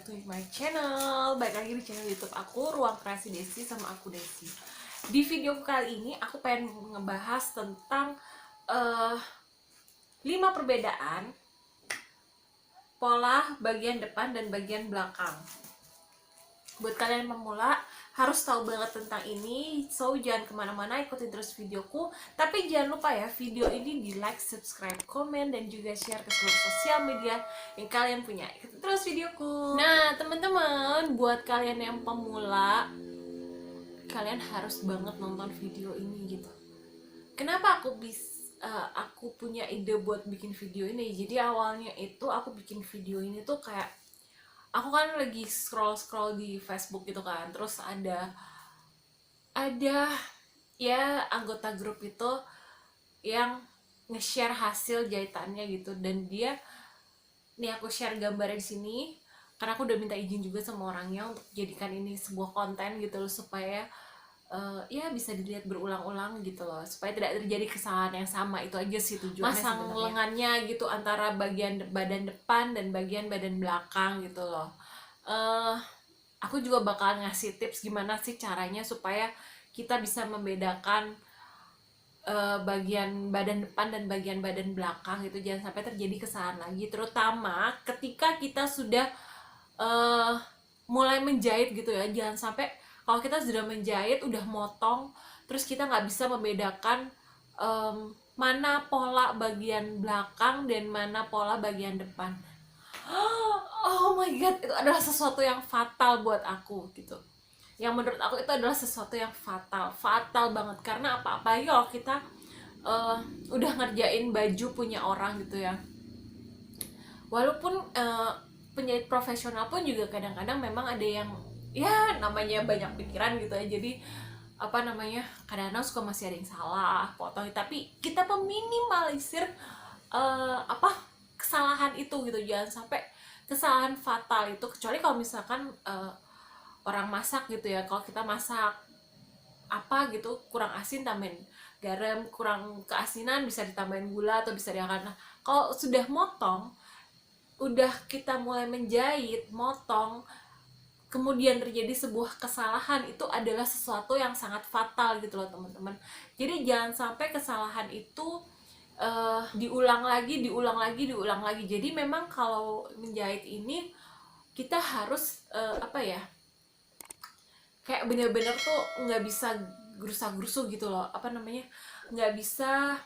back to my channel. Balik lagi di channel YouTube aku, Ruang Kreasi Desi, sama aku Desi. Di video kali ini aku pengen ngebahas tentang 5 perbedaan pola bagian depan dan bagian belakang. Buat kalian pemula harus tahu banget tentang ini, so jangan kemana-mana, ikutin terus videoku. Tapi jangan lupa ya, video ini di like, subscribe, komen, dan juga share ke seluruh sosial media yang kalian punya. Ikutin terus videoku. Nah teman-teman, buat kalian yang pemula, kalian harus banget nonton video ini gitu. Kenapa aku punya ide buat bikin video ini? Jadi awalnya itu aku bikin video ini tuh kayak aku kan lagi scroll di Facebook gitu kan, terus ada ya anggota grup itu yang nge-share hasil jahitannya gitu, dan dia nih aku share gambarnya di sini karena aku udah minta izin juga sama orangnya untuk jadikan ini sebuah konten gitu loh, supaya ya bisa dilihat berulang-ulang gitu loh, supaya tidak terjadi kesalahan yang sama. Itu aja sih tujuannya. Masang sebenarnya lengannya gitu antara bagian badan depan dan bagian badan belakang gitu loh. Aku juga bakal ngasih tips gimana sih caranya supaya kita bisa membedakan bagian badan depan dan bagian badan belakang gitu, jangan sampai terjadi kesalahan lagi, terutama ketika kita sudah mulai menjahit gitu ya. Jangan sampai kalau kita sudah menjahit, udah motong, terus kita nggak bisa membedakan mana pola bagian belakang dan mana pola bagian depan. Oh my god, itu adalah sesuatu yang fatal buat aku gitu. Yang menurut aku itu adalah sesuatu yang fatal banget. Karena apa-apa ya kalau kita udah ngerjain baju punya orang gitu ya, walaupun penjahit profesional pun juga kadang-kadang memang ada yang ya namanya banyak pikiran gitu ya, jadi kadang-kadang suka masih ada yang salah potong, tapi kita meminimalisir kesalahan itu gitu. Jangan sampai kesalahan fatal itu, kecuali kalau misalkan orang masak gitu ya. Kalau kita masak gitu kurang asin, tambahin garam, kurang keasinan bisa ditambahin gula atau bisa diangkat. Nah kalau sudah motong, udah kita mulai menjahit, motong, kemudian terjadi sebuah kesalahan, itu adalah sesuatu yang sangat fatal gitu loh teman-teman. Jadi jangan sampai kesalahan itu diulang lagi. Jadi memang kalau menjahit ini kita harus kayak bener-bener tuh nggak bisa gerusa-gerusu gitu loh, nggak bisa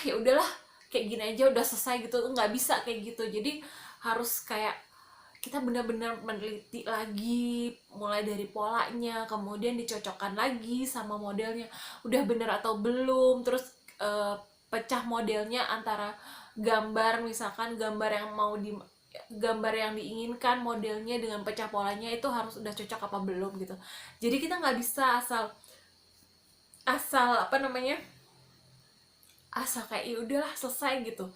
ya udahlah kayak gini aja udah selesai gitu, nggak bisa kayak gitu. Jadi harus kayak kita benar-benar meneliti lagi, mulai dari polanya, kemudian dicocokkan lagi sama modelnya udah bener atau belum, terus pecah modelnya antara gambar, misalkan gambar yang diinginkan modelnya dengan pecah polanya itu harus udah cocok apa belum gitu. Jadi kita nggak bisa asal kayak ya udahlah selesai gitu,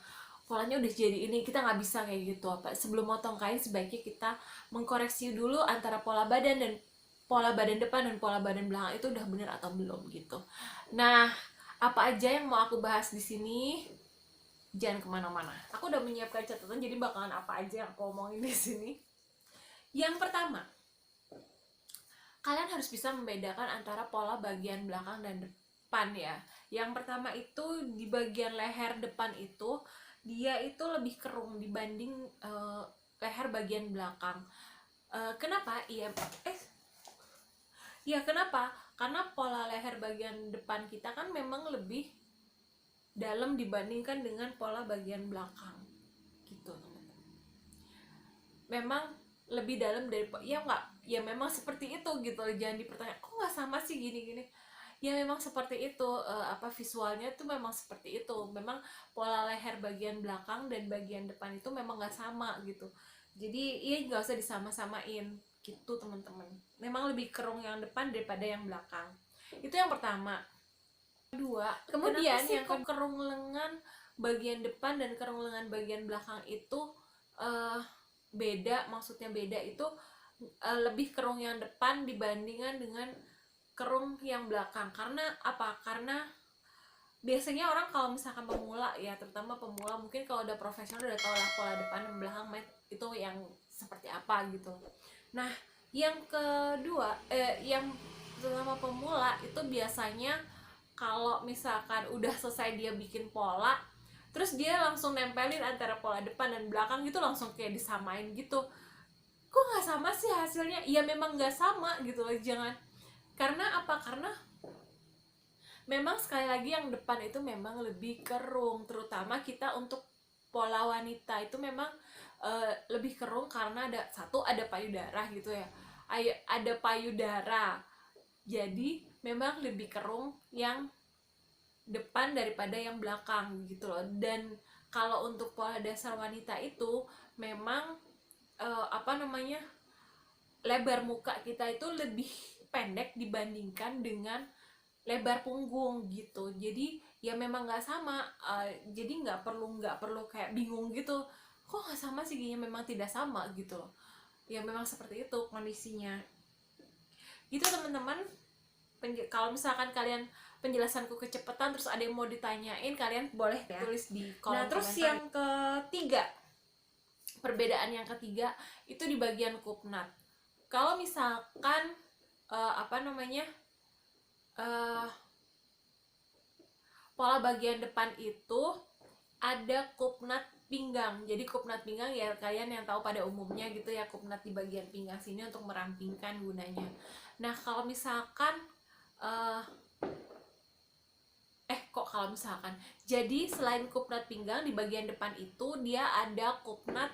polanya udah jadi ini, kita nggak bisa kayak gitu. Sebelum motong kain sebaiknya kita mengkoreksi dulu antara pola badan depan dan pola badan belakang itu udah bener atau belum gitu. Nah apa aja yang mau aku bahas di sini, jangan kemana-mana, aku udah menyiapkan catatan, jadi bakalan apa aja yang aku omongin di sini. Yang pertama, kalian harus bisa membedakan antara pola bagian belakang dan depan ya. Yang pertama itu di bagian leher depan itu dia itu lebih kerung dibanding leher bagian belakang. Kenapa? Kenapa? Karena pola leher bagian depan kita kan memang lebih dalam dibandingkan dengan pola bagian belakang gitu. Memang lebih dalam dari memang seperti itu gitu. Jangan dipertanya kok nggak sama sih gini ya, memang seperti itu. Visualnya tuh memang seperti itu. Memang pola leher bagian belakang dan bagian depan itu memang nggak sama gitu. Jadi nggak usah disama-samain gitu teman-teman. Memang lebih kerung yang depan daripada yang belakang. Itu yang pertama. Kedua, kemudian yang kerung lengan bagian depan dan kerung lengan bagian belakang itu beda. Maksudnya beda itu lebih kerung yang depan dibandingkan dengan kerung yang belakang. Karena biasanya orang kalau misalkan pemula ya, terutama pemula, mungkin kalau udah profesional udah tau lah pola depan dan belakang itu yang seperti apa gitu. Nah, yang kedua, yang terutama pemula itu biasanya kalau misalkan udah selesai dia bikin pola, terus dia langsung nempelin antara pola depan dan belakang gitu, langsung kayak disamain gitu. Kok nggak sama sih hasilnya? Ya memang nggak sama gitu loh, jangan. Karena apa? Karena memang sekali lagi yang depan itu memang lebih kerung, terutama kita untuk pola wanita itu memang lebih kerung karena ada payudara gitu ya, ada payudara, jadi memang lebih kerung yang depan daripada yang belakang gitu loh. Dan kalau untuk pola dasar wanita itu memang apa namanya, lebar muka kita itu lebih pendek dibandingkan dengan lebar punggung gitu. Jadi ya memang nggak sama, jadi nggak perlu kayak bingung gitu, kok nggak sama sih, gini memang tidak sama gitu loh. Ya memang seperti itu kondisinya gitu teman-teman. Kalau misalkan kalian penjelasanku kecepatan terus ada yang mau ditanyain, kalian boleh ya tulis di kolom komentar. Nah terus yang ketiga, perbedaan yang ketiga itu di bagian kupnat. Kalau misalkan apa namanya, pola bagian depan itu ada kupnat pinggang. Jadi kupnat pinggang ya kalian yang tahu pada umumnya gitu ya, kupnat di bagian pinggang sini untuk merampingkan gunanya. Nah kalau misalkan kalau misalkan, jadi selain kupnat pinggang di bagian depan itu dia ada kupnat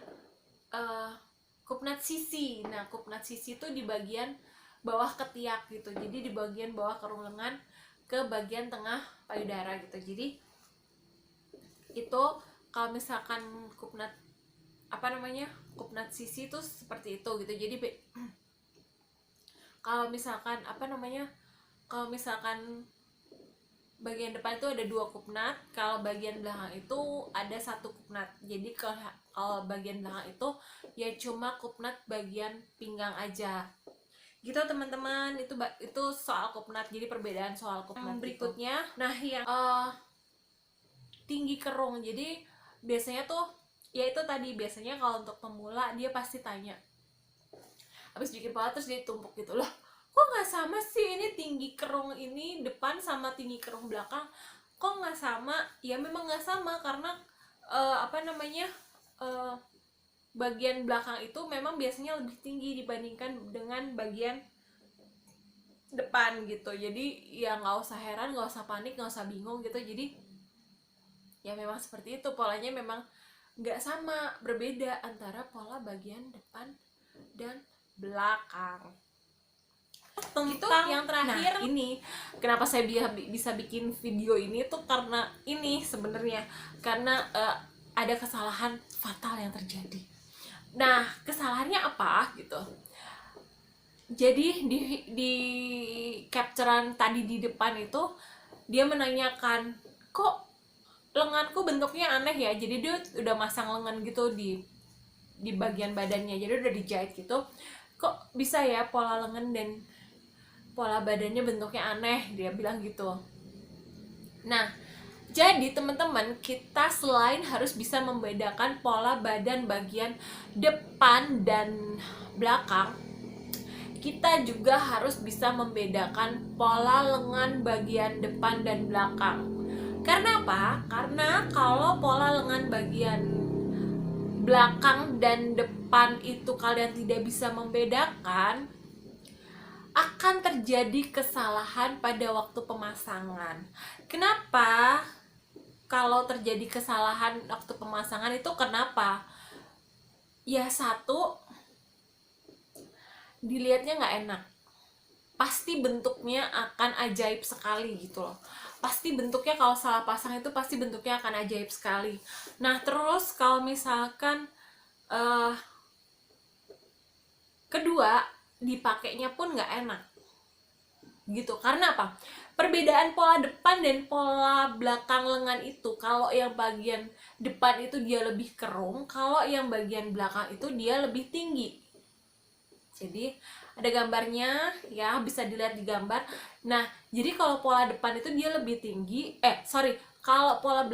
sisi. Nah kupnat sisi itu di bagian bawah ketiak gitu, jadi di bagian bawah kerung lengan ke bagian tengah payudara gitu. Jadi itu kalau misalkan kupnat apa namanya, kupnat sisi itu seperti itu gitu. Jadi kalau misalkan apa namanya, kalau misalkan bagian depan itu ada 2 kupnat, kalau bagian belakang itu ada 1 kupnat. Jadi kalau bagian belakang itu ya cuma kupnat bagian pinggang aja gitu teman-teman. Itu soal kupnat, jadi perbedaan soal kupnat. Berikutnya nah yang tinggi kerung. Jadi biasanya tuh ya itu tadi, biasanya kalau untuk pemula dia pasti tanya habis bikin pola terus dia tumpuk gitu loh, kok nggak sama sih ini tinggi kerung ini depan sama tinggi kerung belakang, kok nggak sama? Ya memang nggak sama karena apa namanya, bagian belakang itu memang biasanya lebih tinggi dibandingkan dengan bagian depan gitu. Jadi ya nggak usah heran, nggak usah panik, nggak usah bingung gitu. Jadi ya memang seperti itu, polanya memang nggak sama, berbeda antara pola bagian depan dan belakang. Tentang yang terakhir, ini kenapa saya bisa bikin video ini tuh karena ini sebenarnya karena ada kesalahan fatal yang terjadi. Nah kesalahannya apa gitu, jadi di capturean tadi di depan itu dia menanyakan, kok lenganku bentuknya aneh ya. Jadi dia udah masang lengan gitu di bagian badannya, jadi udah dijahit gitu, kok bisa ya pola lengan dan pola badannya bentuknya aneh, dia bilang gitu. Nah jadi teman-teman, kita selain harus bisa membedakan pola badan bagian depan dan belakang, kita juga harus bisa membedakan pola lengan bagian depan dan belakang. Karena apa? Karena kalau pola lengan bagian belakang dan depan itu kalian tidak bisa membedakan, akan terjadi kesalahan pada waktu pemasangan. Kenapa? Kalau terjadi kesalahan waktu pemasangan itu kenapa? Ya satu, dilihatnya nggak enak. Pasti bentuknya akan ajaib sekali gitu loh. Pasti bentuknya kalau salah pasang itu pasti bentuknya akan ajaib sekali. Nah terus kalau misalkan kedua, dipakainya pun nggak enak gitu. Karena apa? Perbedaan pola depan dan pola belakang lengan itu, kalau yang bagian depan itu dia lebih kerung, kalau yang bagian belakang itu dia lebih tinggi. Jadi ada gambarnya ya, bisa dilihat di gambar. Nah, jadi kalau pola depan itu dia lebih tinggi, kalau pola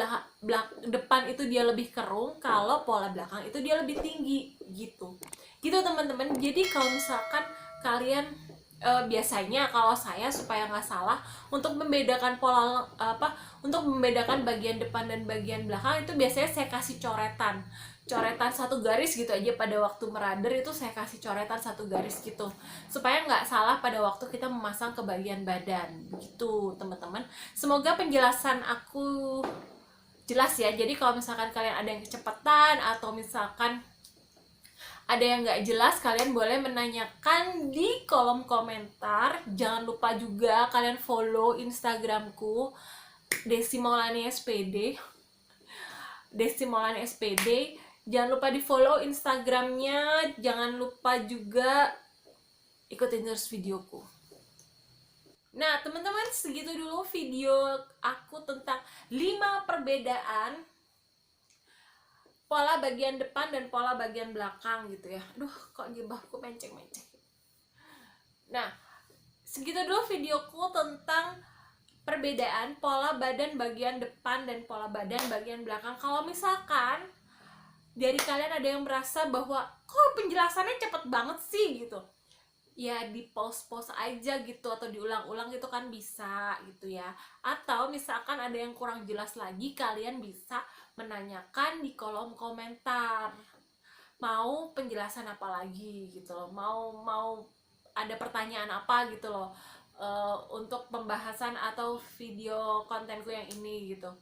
depan itu dia lebih kerung, kalau pola belakang itu dia lebih tinggi gitu. Gitu teman-teman. Jadi kalau misalkan kalian biasanya kalau saya supaya nggak salah untuk membedakan untuk membedakan bagian depan dan bagian belakang itu biasanya saya kasih coretan satu garis gitu aja. Pada waktu merader itu saya kasih coretan satu garis gitu supaya nggak salah pada waktu kita memasang ke bagian badan gitu teman-teman. Semoga penjelasan aku jelas ya. Jadi kalau misalkan kalian ada yang kecepatan atau misalkan ada yang nggak jelas, kalian boleh menanyakan di kolom komentar. Jangan lupa juga kalian follow Instagramku Desi Maulani SPD. Desi Maulani SPD. Jangan lupa di follow Instagramnya. Jangan lupa juga ikutin terus videoku. Nah teman-teman, segitu dulu video aku tentang 5 perbedaan pola bagian depan dan pola bagian belakang gitu ya. Aduh, kok jilbabku menceng-menceng. Nah, segitu dulu videoku tentang perbedaan pola badan bagian depan dan pola badan bagian belakang. Kalau misalkan dari kalian ada yang merasa bahwa kok penjelasannya cepet banget sih gitu, ya di pause aja gitu atau diulang-ulang gitu kan bisa gitu ya. Atau misalkan ada yang kurang jelas lagi, kalian bisa menanyakan di kolom komentar mau penjelasan apa lagi gitu loh, mau ada pertanyaan apa gitu loh untuk pembahasan atau video kontenku yang ini gitu.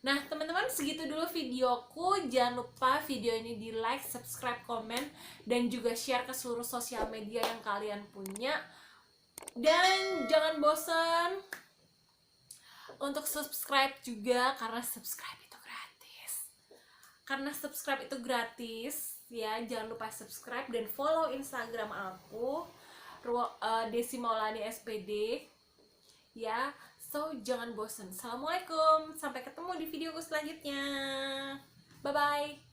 Nah teman-teman, segitu dulu videoku. Jangan lupa video ini di like, subscribe, komen, dan juga share ke seluruh sosial media yang kalian punya. Dan jangan bosan untuk subscribe juga, karena subscribe itu gratis. Ya, jangan lupa subscribe dan follow Instagram aku Desi Maulani SPD ya. So jangan bosan. Assalamualaikum, sampai ketemu di videoku selanjutnya. Bye bye.